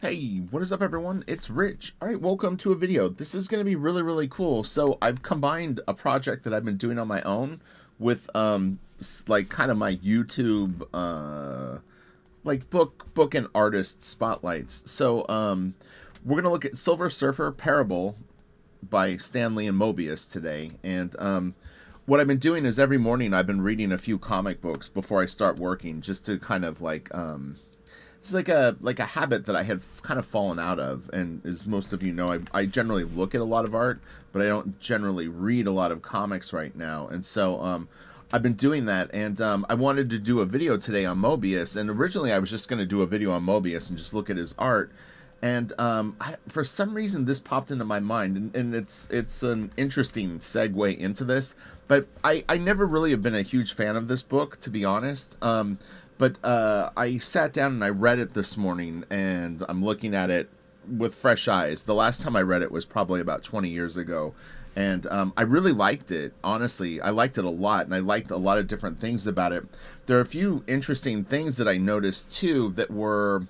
Hey, what is up everyone? It's Rich. Alright, welcome to a video. This is going to be really cool. So I've combined a project that I've been doing on my own with like kind of my YouTube like book and artist spotlights. So we're going to look at Silver Surfer Parable by Stanley and Moebius today. And what I've been doing is every morning I've been reading a few comic books before I start working, just to kind of like it's like a habit that I had kind of fallen out of. And as most of you know, I generally look at a lot of art, but I don't generally read a lot of comics right now. And so I've been doing that, and I wanted to do a video today on Moebius. And originally I was just going to do a video on Moebius and just look at his art. And for some reason this popped into my mind, and it's an interesting segue into this. But I never really have been a huge fan of this book, to be honest. But I sat down and I read it this morning, and I'm looking at it with fresh eyes. The last time I read it was probably about 20 years ago. And I really liked it, honestly. I liked it a lot, and I liked a lot of different things about it. There are a few interesting things that I noticed, too, that were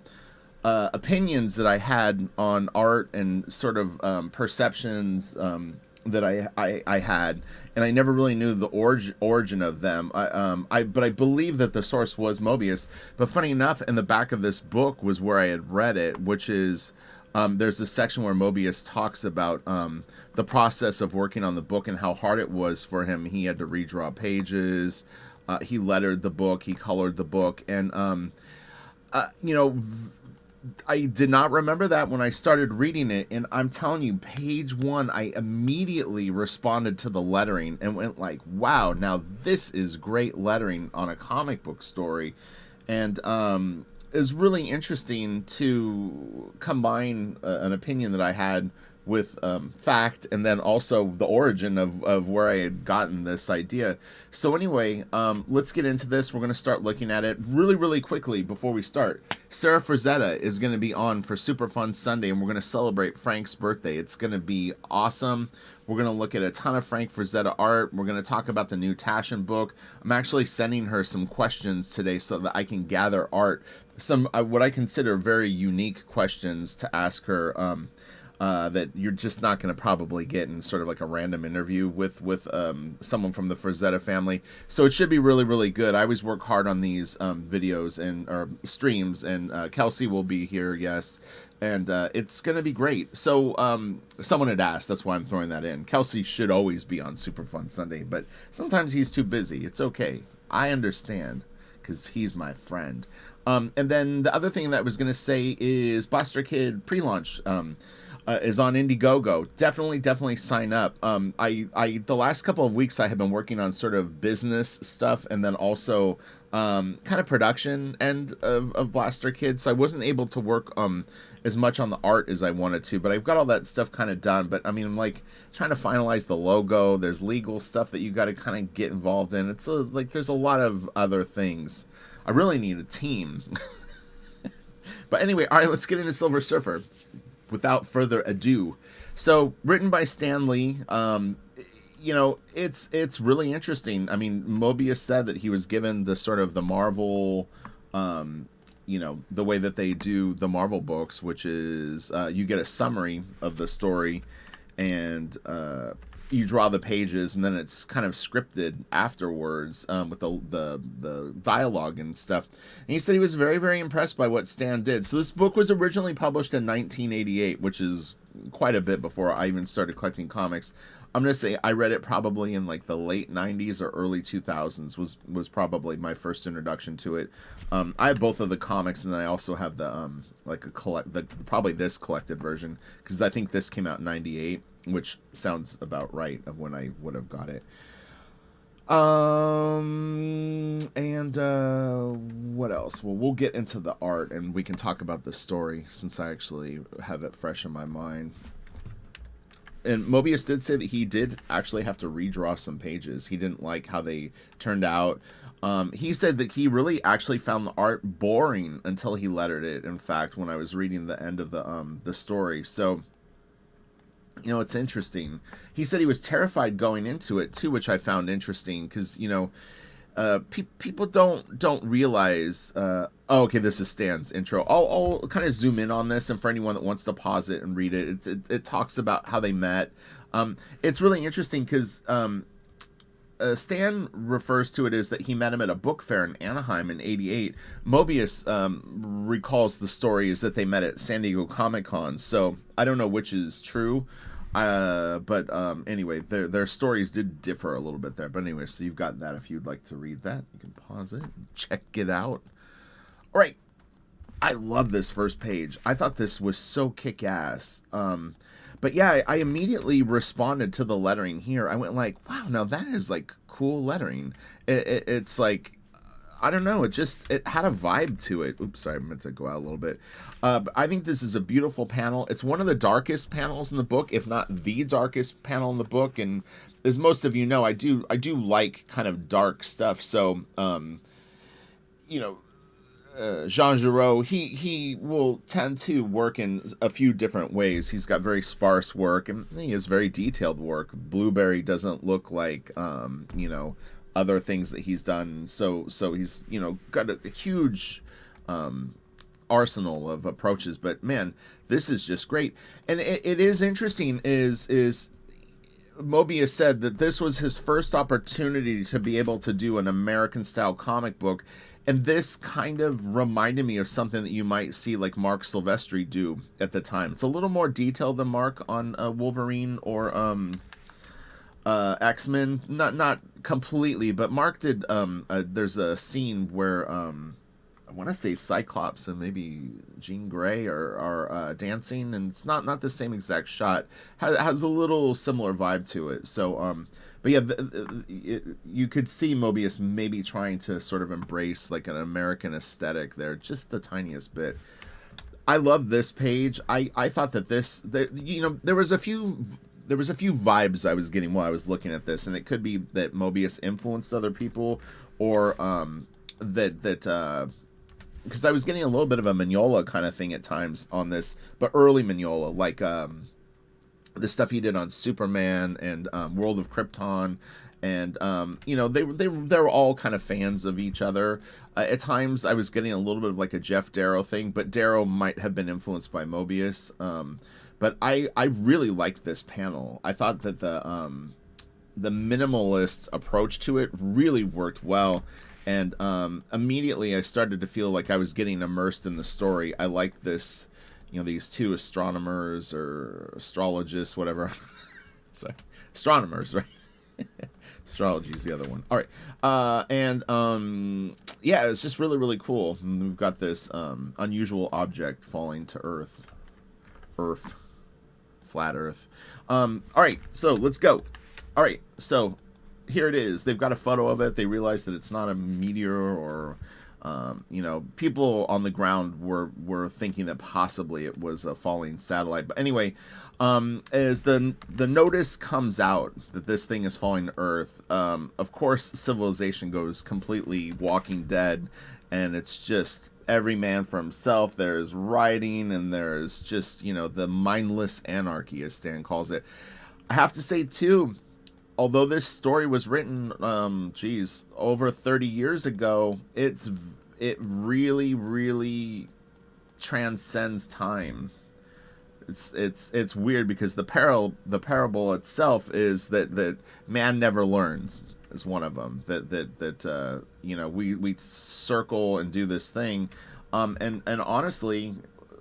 opinions that I had on art and sort of perceptions that I had, and I never really knew the origin of them. But I believe that the source was Moebius. But funny enough, in the back of this book was where I had read it, which is there's a section where Moebius talks about the process of working on the book and how hard it was for him. He had to redraw pages. He lettered the book. He colored the book, and you know, I did not remember that when I started reading it, and I'm telling you, page one, I immediately responded to the lettering and went like, wow, now this is great lettering on a comic book story. And it was really interesting to combine an opinion that I had with fact, and then also the origin of where I had gotten this idea. So anyway, let's get into this. We're going to start looking at it really quickly before we start. Sarah Frazetta is going to be on for Super Fun Sunday, and we're going to celebrate Frank's birthday. It's going to be awesome. We're going to look at a ton of Frank Frazetta art. We're going to talk about the new Taschen book. I'm actually sending her some questions today so that I can gather art. Some what I consider very unique questions to ask her, that you're just not going to probably get in sort of like a random interview with someone from the Frazetta family. So it should be really good. I always work hard on these videos and or streams, and Kelsey will be here, yes, and it's going to be great. So someone had asked, that's why I'm throwing that in. Kelsey should always be on Super Fun Sunday, but sometimes he's too busy. It's okay. I understand, because he's my friend. And then the other thing that I was going to say is Blaster Kid pre-launch is on Indiegogo. Definitely sign up. The last couple of weeks I have been working on sort of business stuff, and then also kind of production end of Blaster Kid. So I wasn't able to work as much on the art as I wanted to, but I've got all that stuff kind of done. But I mean, I'm like trying to finalize the logo. There's legal stuff that you got to kind of get involved in. It's like there's a lot of other things. I really need a team. But anyway, all right, let's get into Silver Surfer without further ado. So, written by Stan Lee. You know, it's really interesting. I mean, Moebius said that he was given the sort of the Marvel, you know, the way that they do the Marvel books, which is you get a summary of the story, and you draw the pages, and then it's kind of scripted afterwards with the dialogue and stuff. And he said he was very impressed by what Stan did. So this book was originally published in 1988, which is quite a bit before I even started collecting comics. I'm gonna say I read it probably in like the late 90s or early 2000s was probably my first introduction to it. I have both of the comics, and then I also have the like probably this collected version, because I think this came out in 98, which sounds about right of when I would have got it. And what else? Well, we'll get into the art, and we can talk about the story, since I actually have it fresh in my mind. And Moebius did say that he did actually have to redraw some pages. He didn't like how they turned out. He said that he really actually found the art boring until he lettered it, in fact, when I was reading the end of the story. So, you know, it's interesting. He said he was terrified going into it, too, which I found interesting, because, you know, people don't realize. Oh, okay, this is Stan's intro. I'll kind of zoom in on this, and for anyone that wants to pause it and read it, it talks about how they met. It's really interesting because Stan refers to it as that he met him at a book fair in Anaheim in '88. Moebius recalls the story is that they met at San Diego Comic Con. So I don't know which is true. But anyway, their stories did differ a little bit there. But anyway, so you've got that. If you'd like to read that, you can pause it and check it out. All right. I love this first page. I thought this was so kick-ass. But yeah, I immediately responded to the lettering here. I went like, wow, now that is like cool lettering. It's like, I don't know, it had a vibe to it. Oops, sorry, I meant to go out a little bit. But I think this is a beautiful panel. It's one of the darkest panels in the book, if not the darkest panel in the book. And as most of you know, I do like kind of dark stuff. So, you know, Jean Giraud, he will tend to work in a few different ways. He's got very sparse work, and he has very detailed work. Blueberry doesn't look like, you know, other things that he's done. So he's, you know, got a huge arsenal of approaches. But man, this is just great. And it is interesting is Moebius said that this was his first opportunity to be able to do an American style comic book. And this kind of reminded me of something that you might see like Mark Silvestri do at the time. It's a little more detailed than Mark on Wolverine or X-Men. Not completely, but Mark did. There's a scene where I want to say Cyclops and maybe Jean Grey are dancing, and it's not the same exact shot. Has a little similar vibe to it. So but yeah, you could see Moebius maybe trying to sort of embrace like an American aesthetic there, just the tiniest bit. I love this page. I thought that you know, there was a few vibes I was getting while I was looking at this, and it could be that Moebius influenced other people, or because I was getting a little bit of a Mignola kind of thing at times on this, but early Mignola, like the stuff he did on Superman and World of Krypton, and you know, they were all kind of fans of each other. At times, I was getting a little bit of like a Jeff Darrow thing, but Darrow might have been influenced by Moebius. But I really liked this panel. I thought that the minimalist approach to it really worked well. And immediately I started to feel like I was getting immersed in the story. I liked this, you know, these two astronomers or astrologists, whatever. Sorry, astronomers, right? Astrology's the other one. All right. Yeah, it's just really, really cool. And we've got this unusual object falling to Earth. Flat Earth. All right, so let's go. All right, so here it is. They've got a photo of it. They realize that it's not a meteor, or you know, people on the ground were thinking that possibly it was a falling satellite. But anyway, as the notice comes out that this thing is falling to Earth, of course civilization goes completely Walking Dead, and it's just every man for himself. There's rioting, and there's just, you know, the mindless anarchy, as Stan calls it. I have to say too, although this story was written, over 30 years ago, it really, really transcends time. It's weird because the parable itself is that man never learns, is one of them. That you know, we circle and do this thing, and honestly,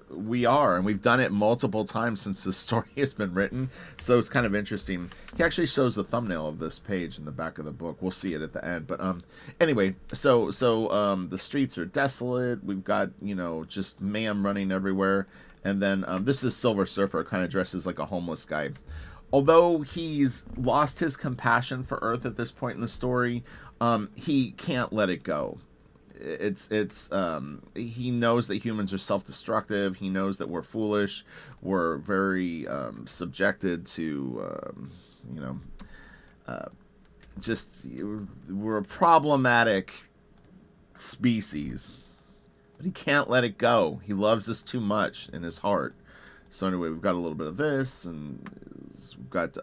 we are, and we've done it multiple times since the story has been written. So it's kind of interesting. He actually shows the thumbnail of this page in the back of the book. We'll see it at the end. But anyway, so the streets are desolate. We've got, you know, just mayhem running everywhere. And then this is Silver Surfer, kind of dresses like a homeless guy. Although he's lost his compassion for Earth at this point in the story, he can't let it go. He knows that humans are self-destructive. He knows that we're foolish. We're very subjected to, you know, we're a problematic species. But he can't let it go. He loves us too much in his heart. So anyway, we've got a little bit of this, and we've got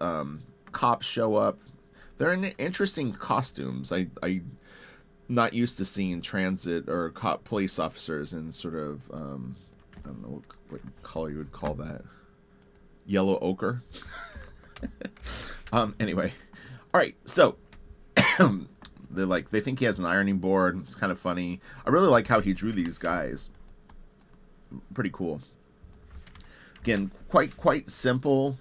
cops show up. They're in interesting costumes. I not used to seeing transit or cop police officers in sort of I don't know what color you would call that. Yellow ochre. Anyway, all right. So they think he has an ironing board. It's kind of funny. I really like how he drew these guys. Pretty cool. Again, quite simple.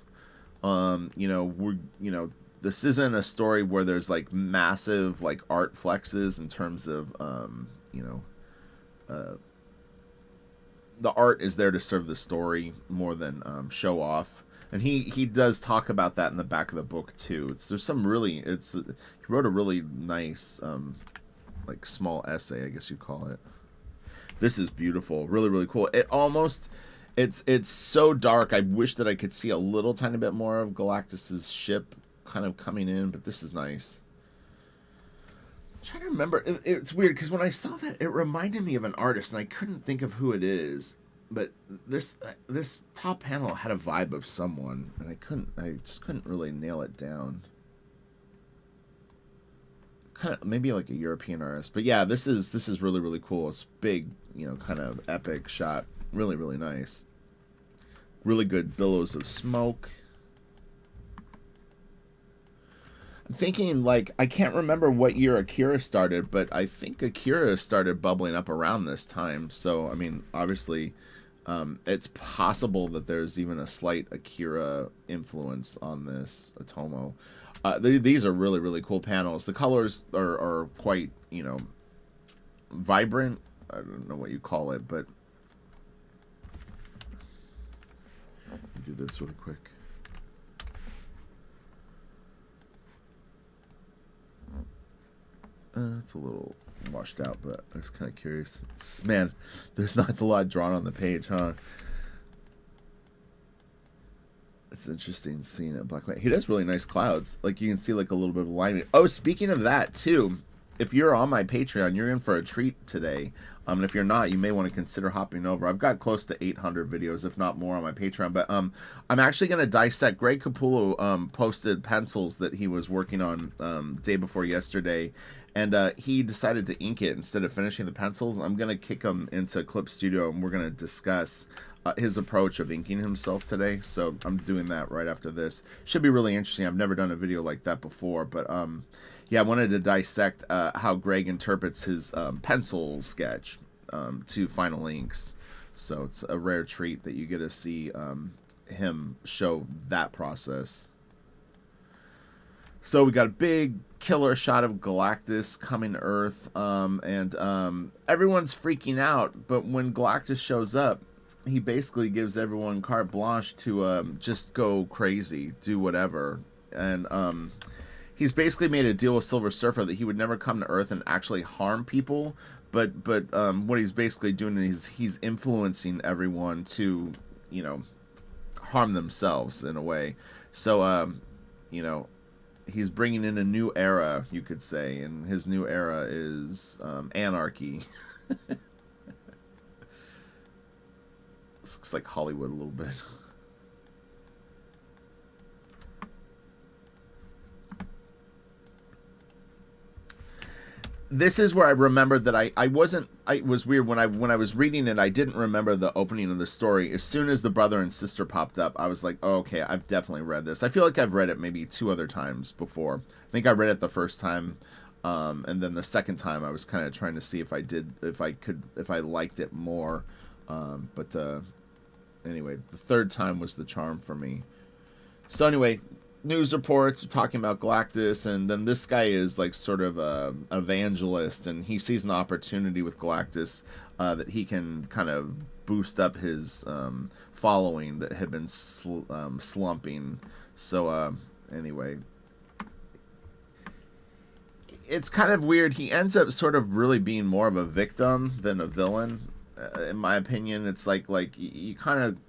This isn't a story where there's like massive like art flexes in terms of the art is there to serve the story more than show off. And he does talk about that in the back of the book too. He wrote a really nice like small essay, I guess you call it. This is beautiful, really really cool. It's so dark. I wish that I could see a little tiny bit more of Galactus's ship kind of coming in, but this is nice. I'm trying to remember. It's weird because when I saw that, it reminded me of an artist, and I couldn't think of who it is. But this top panel had a vibe of someone, and I just couldn't really nail it down. Kind of maybe like a European artist, but yeah, this is really really cool. It's big, kind of epic shot. Really really nice. Really good billows of smoke. I'm thinking, like, I can't remember what year Akira started, but I think Akira started bubbling up around this time. So, I mean, obviously, it's possible that there's even a slight Akira influence on this Otomo. These are really, really cool panels. The colors are quite, vibrant. I don't know what you call it, but do this really quick. It's a little washed out, but I was kind of curious. Man, there's not a lot drawn on the page, huh? It's interesting seeing it black and white. He does really nice clouds. Like, you can see, like, a little bit of alignment. Oh, speaking of that, too, if you're on my Patreon, you're in for a treat today. And if you're not, you may want to consider hopping over. I've got close to 800 videos, if not more, on my Patreon. But I'm actually going to dissect. Greg Capullo posted pencils that he was working on day before yesterday. And he decided to ink it instead of finishing the pencils. I'm going to kick him into Clip Studio, and we're going to discuss his approach of inking himself today. So I'm doing that right after this. Should be really interesting. I've never done a video like that before. But yeah, I wanted to dissect how Greg interprets his pencil sketch to final inks. So it's a rare treat that you get to see him show that process. So we got a big killer shot of Galactus coming to Earth, and everyone's freaking out. But when Galactus shows up, he basically gives everyone carte blanche to just go crazy, do whatever. And he's basically made a deal with Silver Surfer that he would never come to Earth and actually harm people. But what he's basically doing is he's influencing everyone to, harm themselves in a way. So, he's bringing in a new era, you could say, and his new era is anarchy. This looks like Hollywood a little bit. This is where I remembered that I wasn't. It was weird when I was reading it. I didn't remember the opening of the story. As soon as the brother and sister popped up, I was like, oh, okay, I've definitely read this. I feel like I've read it maybe 2 other times before. I think I read it the first time, and then the second time I was kind of trying to see if I liked it more. But anyway, the third time was the charm for me. So anyway, news reports talking about Galactus, and then this guy is like sort of an evangelist, and he sees an opportunity with Galactus that he can kind of boost up his following that had been slumping. So anyway, it's kind of weird. He ends up sort of really being more of a victim than a villain, in my opinion. It's like you kind of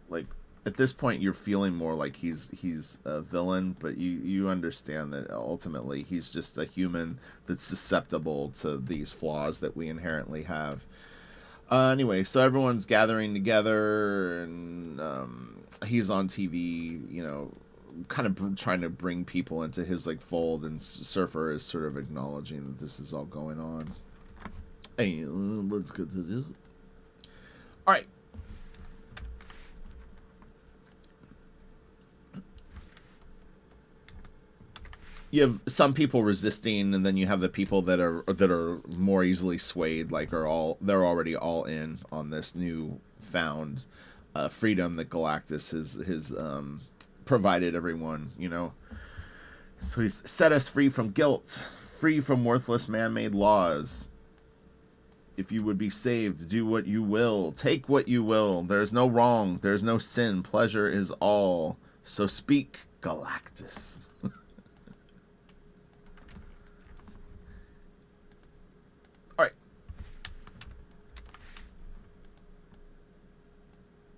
like, at this point you're feeling more like he's a villain, but you understand that ultimately he's just a human that's susceptible to these flaws that we inherently have. Anyway, so everyone's gathering together, and he's on TV, kind of trying to bring people into his like fold, and Surfer is sort of acknowledging that this is all going on. Hey, let's get to this. All right. You have some people resisting, and then you have the people that are more easily swayed, like they're already all in on this new found freedom that Galactus has provided everyone, you know. So he's set us free from guilt, free from worthless man-made laws. If you would be saved, do what you will, take what you will. There's no wrong, there's no sin, pleasure is all. So speak, Galactus.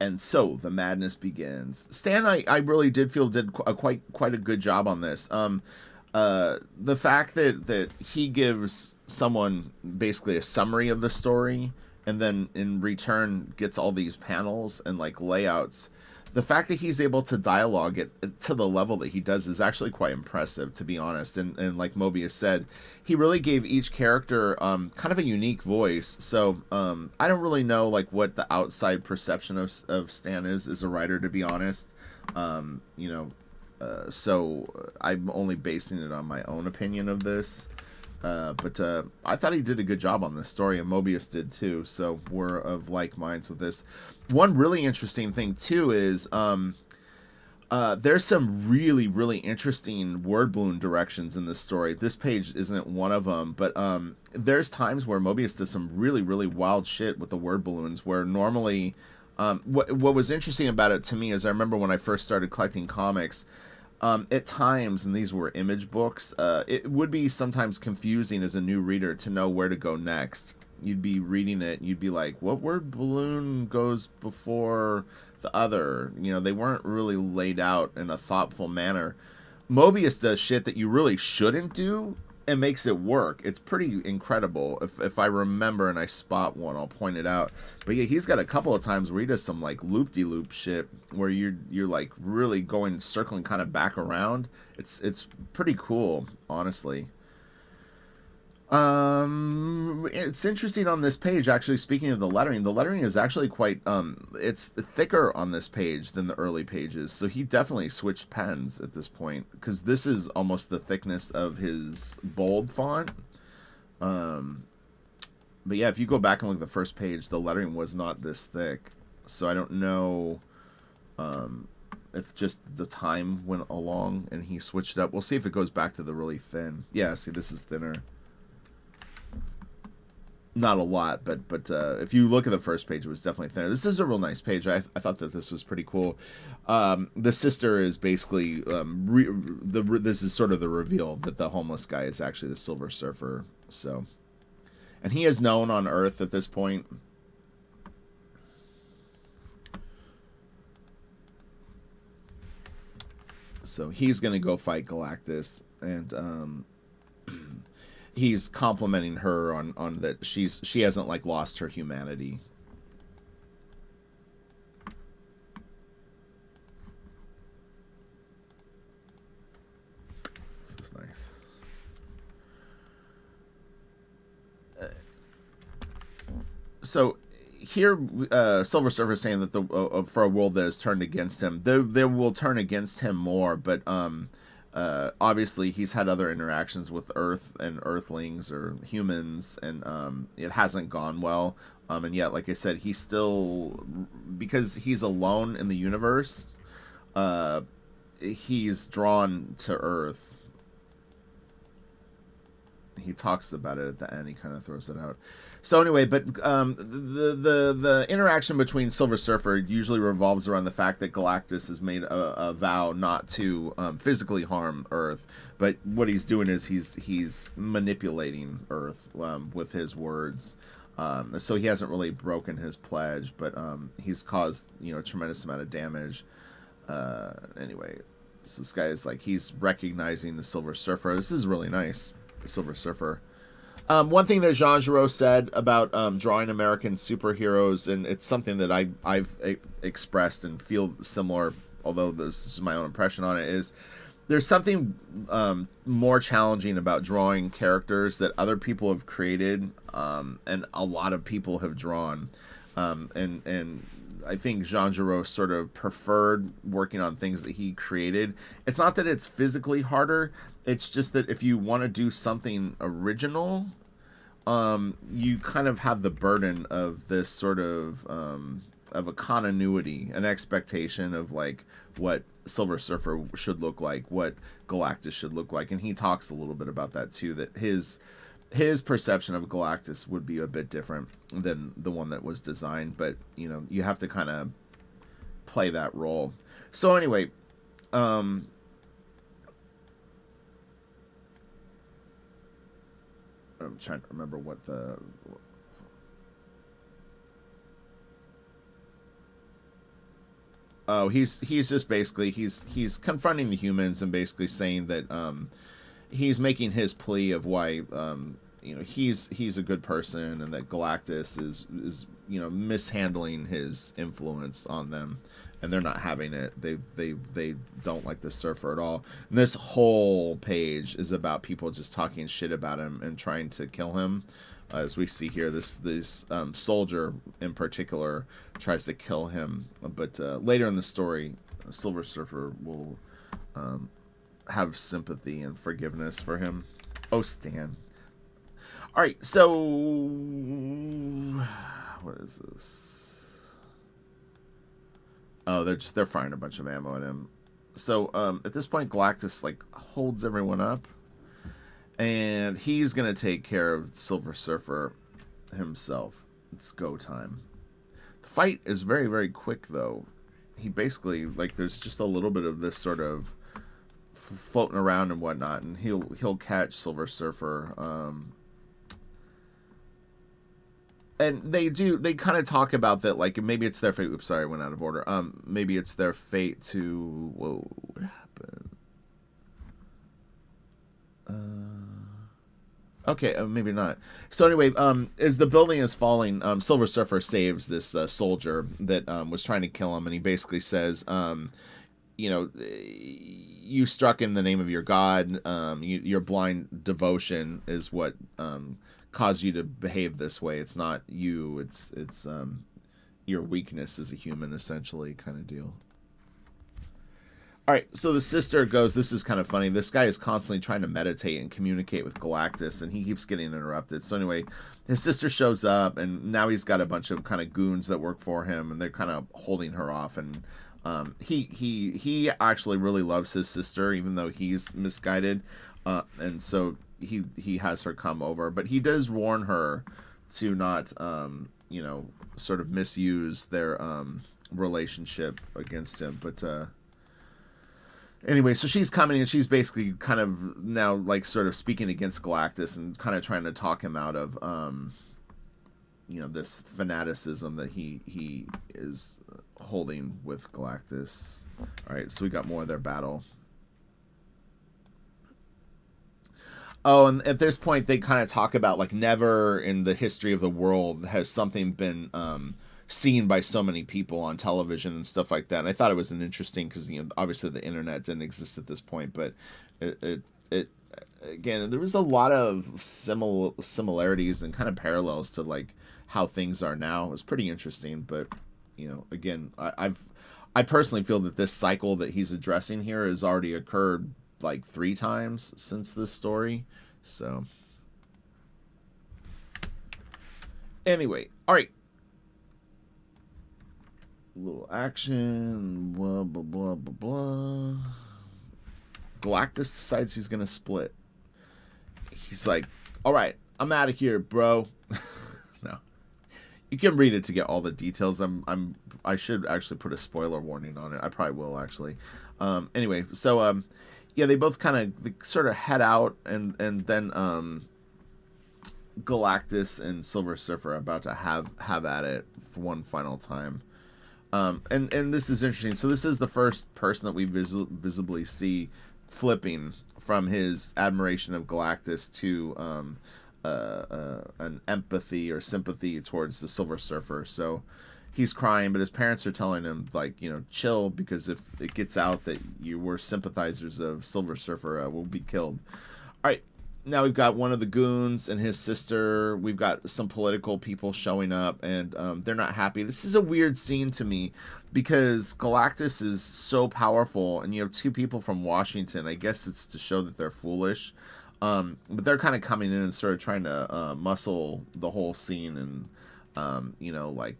And so the madness begins. Stan, I really did feel did quite a good job on this. The fact that he gives someone basically a summary of the story, and then in return gets all these panels and like layouts. The fact that he's able to dialogue it to the level that he does is actually quite impressive, to be honest. And like Moebius said, he really gave each character kind of a unique voice. So I don't really know like what the outside perception of Stan is as a writer, to be honest. So I'm only basing it on my own opinion of this. But I thought he did a good job on this story, and Moebius did too, so we're of like minds with this. One really interesting thing too is there's some really interesting word balloon directions in this story. This page isn't one of them, but there's times where Moebius does some really wild shit with the word balloons, where normally what was interesting about it to me is I remember when I first started collecting comics, at times, and these were image books, it would be sometimes confusing as a new reader to know where to go next. You'd be reading it, and you'd be like, what word balloon goes before the other? You know, they weren't really laid out in a thoughtful manner. Moebius does shit that you really shouldn't do and makes it work. It's pretty incredible. If I remember and I spot one, I'll point it out. But yeah, he's got a couple of times where he does some like loop-de-loop shit where you're like really circling kind of back around. It's pretty cool, honestly. It's interesting on this page, actually. Speaking of the lettering is actually quite it's thicker on this page than the early pages, so he definitely switched pens at this point, because this is almost the thickness of his bold font. But yeah, if you go back and look at the first page, the lettering was not this thick, so I don't know if just the time went along and he switched it up. We'll see if it goes back to the really thin. Yeah, see, this is thinner. Not a lot, but if you look at the first page, it was definitely thinner. This is a real nice page. I thought that this was pretty cool. The sister is basically this is sort of the reveal that the homeless guy is actually the Silver Surfer. So, and he is known on Earth at this point. So he's gonna go fight Galactus, and he's complimenting her on that she hasn't like lost her humanity. This is nice. So here, Silver Surfer is saying that the for a world that has turned against him, they will turn against him more, but obviously he's had other interactions with Earth and Earthlings or humans, and it hasn't gone well. And yet, like I said, he's still, because he's alone in the universe, he's drawn to Earth. He talks about it at the end. He kind of throws it out. So anyway, but the interaction between Silver Surfer usually revolves around the fact that Galactus has made a vow not to physically harm Earth, but what he's doing is he's manipulating Earth with his words. So he hasn't really broken his pledge, but he's caused a tremendous amount of damage. Anyway, so this guy is like, he's recognizing the Silver Surfer. This is really nice. The Silver Surfer. One thing that Jean Giraud said about drawing American superheroes, and it's something that I've expressed and feel similar although this is my own impression on it, is there's something more challenging about drawing characters that other people have created, and a lot of people have drawn, and I think Jean Giraud sort of preferred working on things that he created. It's not that it's physically harder; it's just that if you want to do something original, you kind of have the burden of this sort of a continuity, an expectation of like what Silver Surfer should look like, what Galactus should look like, and he talks a little bit about that too. That his perception of Galactus would be a bit different than the one that was designed, but you know, you have to kind of play that role. So anyway, I'm trying to remember what the... Oh, he's just basically he's confronting the humans and basically saying that he's making his plea of why you know, he's a good person, and that Galactus is you know, mishandling his influence on them, and they're not having it. They don't like the Surfer at all. And this whole page is about people just talking shit about him and trying to kill him. As we see here, this soldier in particular tries to kill him, but later in the story, Silver Surfer will have sympathy and forgiveness for him. Oh, Stan. All right, so what is this? Oh, they're firing a bunch of ammo at him. So at this point, Galactus like holds everyone up, and he's gonna take care of Silver Surfer himself. It's go time. The fight is very, very quick, though. He basically, like, there's just a little bit of this sort of floating around and whatnot, and he'll catch Silver Surfer. And they kind of talk about that, like, maybe it's their fate. Oops, sorry, I went out of order. Maybe it's their fate to... Whoa, what happened? Okay, maybe not. So anyway, as the building is falling, Silver Surfer saves this soldier that was trying to kill him, and he basically says, you know, you struck in the name of your god. Your blind devotion is what caused you to behave this way. It's not you. It's your weakness as a human, essentially, kind of deal. All right, so the sister goes, this is kind of funny. This guy is constantly trying to meditate and communicate with Galactus, and he keeps getting interrupted. So anyway, his sister shows up, and now he's got a bunch of kind of goons that work for him, and they're kind of holding her off. And he actually really loves his sister, even though he's misguided. And so he has her come over. But he does warn her to not, you know, sort of misuse their relationship against him. But... anyway, so she's coming, and she's basically kind of now like sort of speaking against Galactus and kind of trying to talk him out of, you know, this fanaticism that he is holding with Galactus. All right, so we got more of their battle. Oh, and at this point, they kind of talk about like never in the history of the world has something been seen by so many people on television and stuff like that. And I thought it was an interesting, because you know, obviously the internet didn't exist at this point, but it again, there was a lot of similarities and kind of parallels to like how things are now. It was pretty interesting, but you know, again, I personally feel that this cycle that he's addressing here has already occurred like 3 times since this story. So anyway, all right. Little action, blah, blah, blah, blah, blah. Galactus decides he's going to split. He's like, all right, I'm out of here, bro. No. You can read it to get all the details. I should actually put a spoiler warning on it. I probably will, actually. Anyway, so, yeah, they both kind of sort of head out, and then Galactus and Silver Surfer are about to have at it for one final time. And this is interesting. So this is the first person that we visibly see flipping from his admiration of Galactus to an empathy or sympathy towards the Silver Surfer. So he's crying, but his parents are telling him, like, you know, chill, because if it gets out that you were sympathizers of Silver Surfer, we'll be killed. All right, now we've got one of the goons and his sister. We've got some political people showing up, and they're not happy. This is a weird scene to me because Galactus is so powerful, and you have two people from Washington. I guess it's to show that they're foolish. But they're kind of coming in and sort of trying to muscle the whole scene, and you know, like,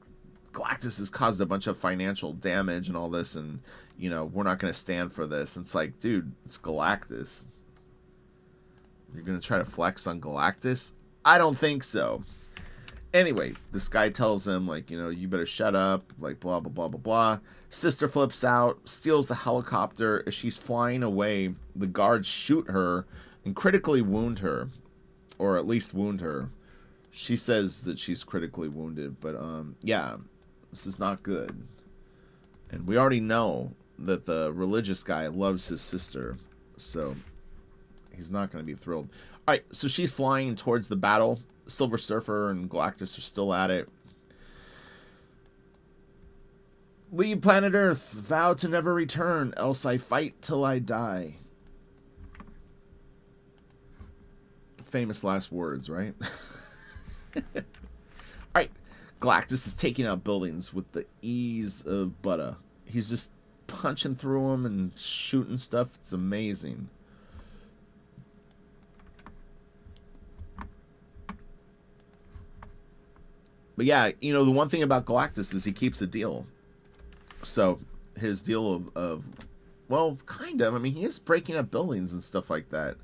Galactus has caused a bunch of financial damage and all this, and you know, we're not going to stand for this. And it's like, dude, it's Galactus. You're going to try to flex on Galactus? I don't think so. Anyway, this guy tells him, like, you know, you better shut up, like, blah, blah, blah, blah, blah. Sister flips out, steals the helicopter. As she's flying away, the guards shoot her and critically wound her, or at least wound her. She says that she's critically wounded, but, yeah, this is not good. And we already know that the religious guy loves his sister, so he's not going to be thrilled. All right, so she's flying towards the battle. Silver Surfer and Galactus are still at it. Leave planet Earth. Vow to never return, else I fight till I die. Famous last words, right? All right, Galactus is taking out buildings with the ease of butter. He's just punching through them and shooting stuff. It's amazing. But yeah, you know, the one thing about Galactus is he keeps a deal. So his deal of well, kind of. I mean, he is breaking up buildings and stuff like that.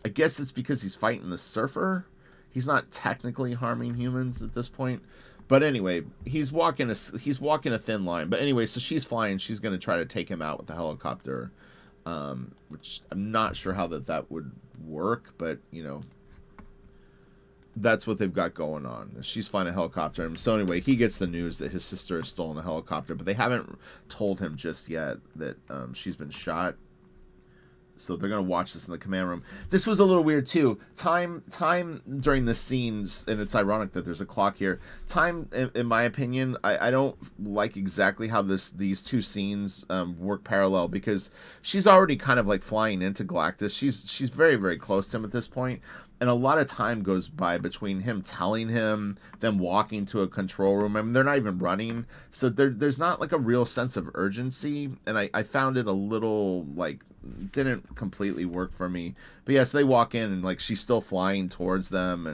I guess it's because he's fighting the Surfer. He's not technically harming humans at this point. But anyway, he's walking a thin line. But anyway, so she's flying. She's going to try to take him out with the helicopter, which I'm not sure how that would work. But, you know, that's what they've got going on. She's flying a helicopter. So anyway, he gets the news that his sister has stolen a helicopter, but they haven't told him just yet that she's been shot. So they're going to watch this in the command room. This was a little weird too. Time during the scenes, and it's ironic that there's a clock here. Time, in my opinion, I don't like exactly how these two scenes work parallel, because she's already kind of like flying into Galactus. She's very, very close to him at this point. And a lot of time goes by between him telling him, them walking to a control room. I mean, they're not even running. So there's not like a real sense of urgency. And I found it a little, like, didn't completely work for me. But yes, they walk in and, like, she's still flying towards them.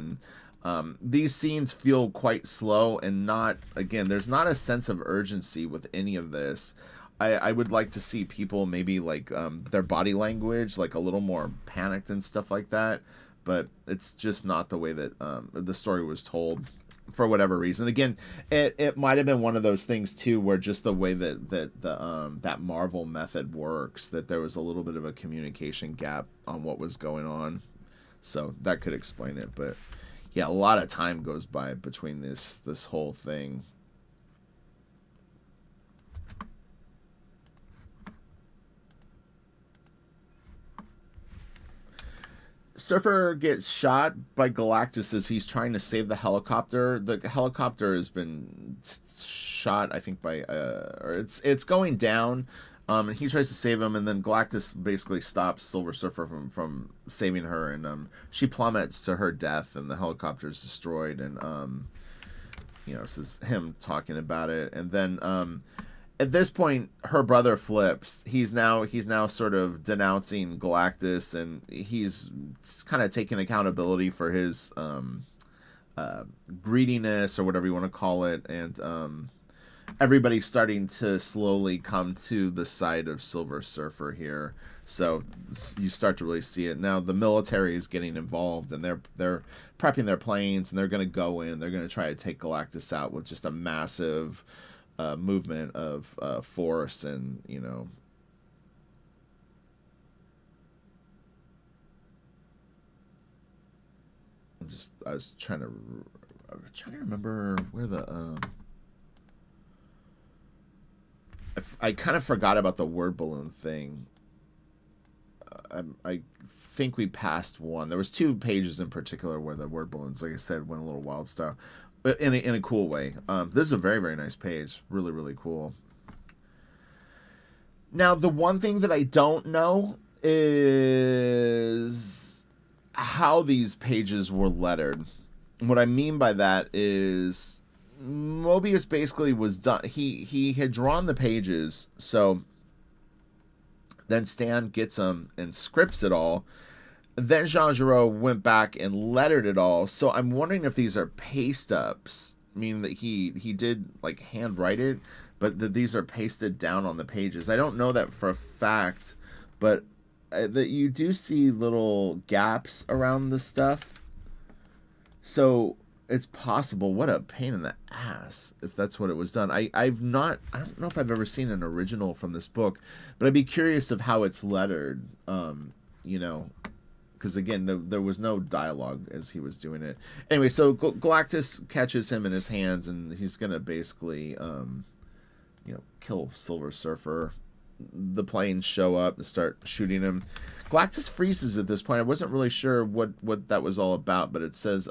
And these scenes feel quite slow and not, again, there's not a sense of urgency with any of this. I would like to see people maybe, like, their body language, like, a little more panicked and stuff like that. But it's just not the way that the story was told, for whatever reason. Again, it might have been one of those things too, where just the way that Marvel method works, that there was a little bit of a communication gap on what was going on. So that could explain it. But yeah, a lot of time goes by between this whole thing. Surfer gets shot by Galactus as he's trying to save the helicopter. The helicopter has been shot, I think, by or it's going down, and he tries to save him, and then Galactus basically stops Silver Surfer from saving her, and she plummets to her death, and the helicopter is destroyed, and you know, this is him talking about it, and then at this point, her brother flips. He's now sort of denouncing Galactus, and he's kind of taking accountability for his greediness, or whatever you want to call it. And everybody's starting to slowly come to the side of Silver Surfer here. So you start to really see it. Now the military is getting involved, and they're prepping their planes, and they're going to go in. They're going to try to take Galactus out with just a massive movement of force. And you know, I was trying to remember where the I kind of forgot about the word balloon thing. I think we passed one. There was 2 pages in particular where the word balloons, like I said, went a little wild style. in a cool way. This is a very, very nice page. Really, really cool. Now, the one thing that I don't know is how these pages were lettered. What I mean by that is Moebius basically was done. He had drawn the pages, so then Stan gets them and scripts it all. Then Jean Giraud went back and lettered it all. So I'm wondering if these are paste ups, meaning that he did like handwrite it, but that these are pasted down on the pages. I don't know that for a fact, but that you do see little gaps around the stuff. So it's possible. What a pain in the ass if that's what it was done. I don't know if I've ever seen an original from this book, but I'd be curious of how it's lettered. You know, because again, there was no dialogue as he was doing it. Anyway, so Galactus catches him in his hands, and he's gonna basically, you know, kill Silver Surfer. The planes show up and start shooting him. Galactus freezes at this point. I wasn't really sure what that was all about, but it says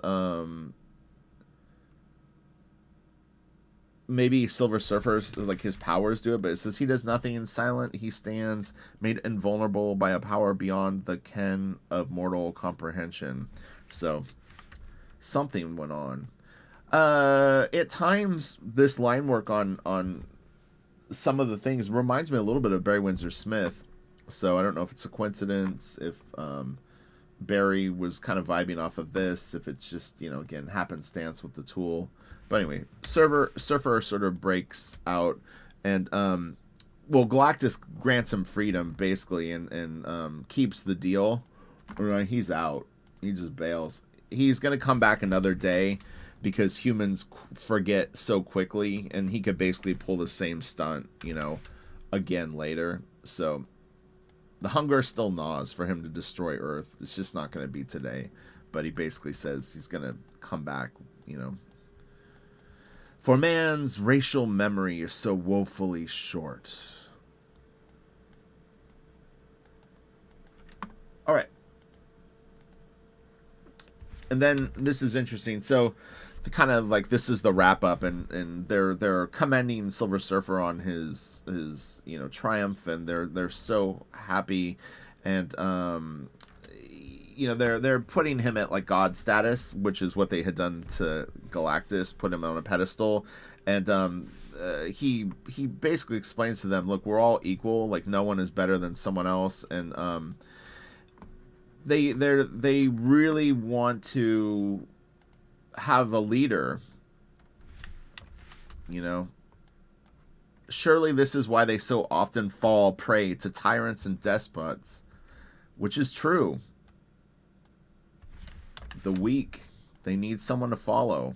maybe Silver Surfer's like his powers do it, but it says he does nothing in silent. He stands made invulnerable by a power beyond the ken of mortal comprehension. So something went on. At times, this line work on some of the things reminds me a little bit of Barry Windsor Smith. So I don't know if it's a coincidence, if Barry was kind of vibing off of this, if it's just, you know, again, happenstance with the tool. But anyway, Surfer sort of breaks out, and well, Galactus grants him freedom basically, and keeps the deal. Right, he's out. He just bails. He's gonna come back another day because humans forget so quickly, and he could basically pull the same stunt, you know, again later. So the hunger still gnaws for him to destroy Earth. It's just not gonna be today. But he basically says he's gonna come back, you know. For man's racial memory is so woefully short. All right. And then this is interesting. So, the kind of like this is the wrap up, and they're commending Silver Surfer on his you know triumph, and they're so happy, and you know they're putting him at like god status, which is what they had done to Galactus, put him on a pedestal, and he basically explains to them, look, we're all equal, like no one is better than someone else, and they really want to have a leader, you know. Surely this is why they so often fall prey to tyrants and despots, which is true. The weak, they need someone to follow.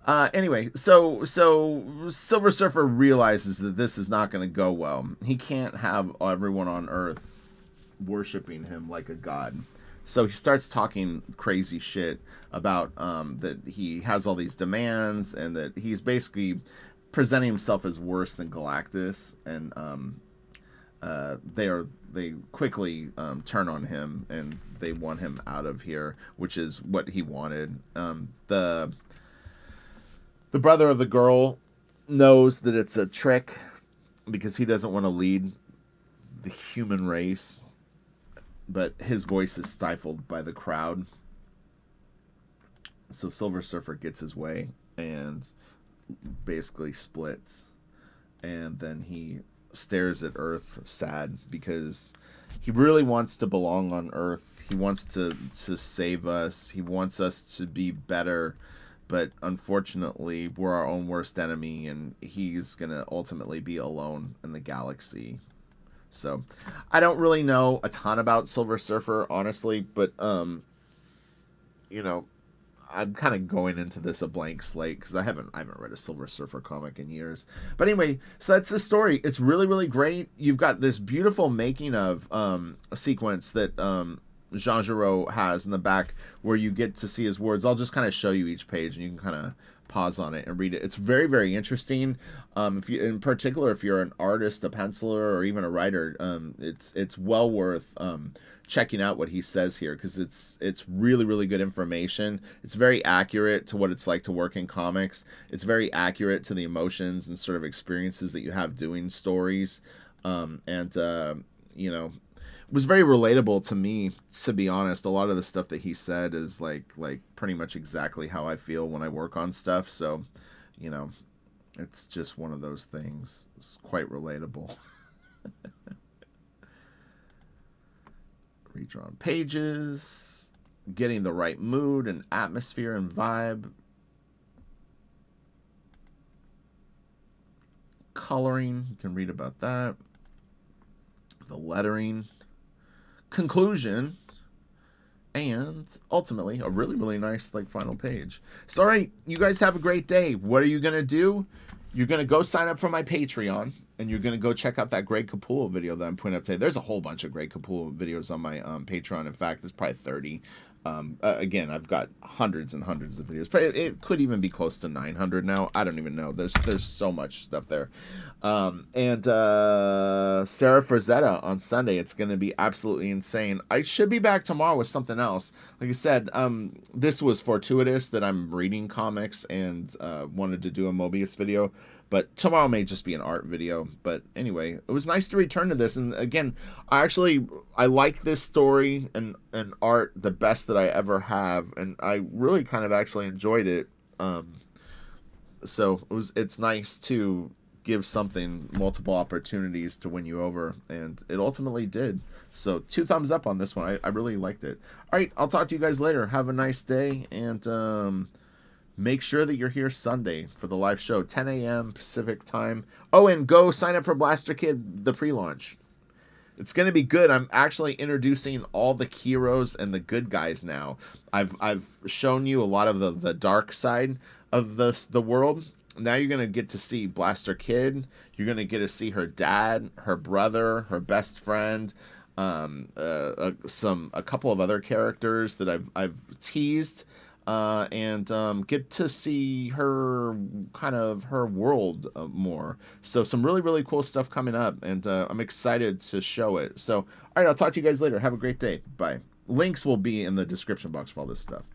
Anyway, so Silver Surfer realizes that this is not going to go well. He can't have everyone on Earth worshiping him like a god. So he starts talking crazy shit about that he has all these demands, and that he's basically presenting himself as worse than Galactus, and they quickly turn on him, and they want him out of here, which is what he wanted. The brother of the girl knows that it's a trick because he doesn't want to lead the human race, but his voice is stifled by the crowd. So Silver Surfer gets his way and basically splits, and then he stares at Earth sad because he really wants to belong on Earth. He wants to save us. He wants us to be better, but unfortunately we're our own worst enemy, and he's gonna ultimately be alone in the galaxy. So I don't really know a ton about Silver Surfer, honestly, but you know, I'm kind of going into this a blank slate because I haven't read a Silver Surfer comic in years. But anyway, so that's the story. It's really, really great. You've got this beautiful making of a sequence that Jean Giraud has in the back where you get to see his words. I'll just kind of show you each page, and you can kind of pause on it and read it. It's very, very interesting. If you, in particular, if you're an artist, a penciler, or even a writer, it's well worth checking out what he says here, because it's really, really good information. It's very accurate to what it's like to work in comics. It's very accurate to the emotions and sort of experiences that you have doing stories. You know, it was very relatable to me, to be honest. A lot of the stuff that he said is like pretty much exactly how I feel when I work on stuff. So, you know, it's just one of those things. It's quite relatable. Redrawn pages, getting the right mood and atmosphere and vibe. Coloring, you can read about that. The lettering, conclusion, and ultimately a really, really nice like final page. So, all right, you guys have a great day. What are you gonna do? You're gonna go sign up for my Patreon, and you're gonna go check out that Greg Capullo video that I'm putting up today. There's a whole bunch of Greg Capullo videos on my Patreon. In fact, there's probably 30. Again, I've got hundreds and hundreds of videos. It could even be close to 900 now. I don't even know. There's so much stuff there. And Sarah Frazetta on Sunday. It's going to be absolutely insane. I should be back tomorrow with something else. Like I said, this was fortuitous that I'm reading comics and wanted to do a Moebius video. But tomorrow may just be an art video. But anyway, it was nice to return to this. And again, I like this story and art the best that I ever have. And I really kind of actually enjoyed it. So it's nice to give something multiple opportunities to win you over. And it ultimately did. So 2 thumbs up on this one. I really liked it. All right, I'll talk to you guys later. Have a nice day. And make sure that you're here Sunday for the live show, 10 a.m. Pacific time. Oh, and go sign up for Blaster Kid, the pre-launch. It's going to be good. I'm actually introducing all the heroes and the good guys now. I've shown you a lot of the dark side of the world. Now you're going to get to see Blaster Kid. You're going to get to see her dad, her brother, her best friend, a couple of other characters that I've teased. And get to see her world more. So some really, really cool stuff coming up, and I'm excited to show it. So, all right, I'll talk to you guys later. Have a great day. Bye. Links will be in the description box for all this stuff.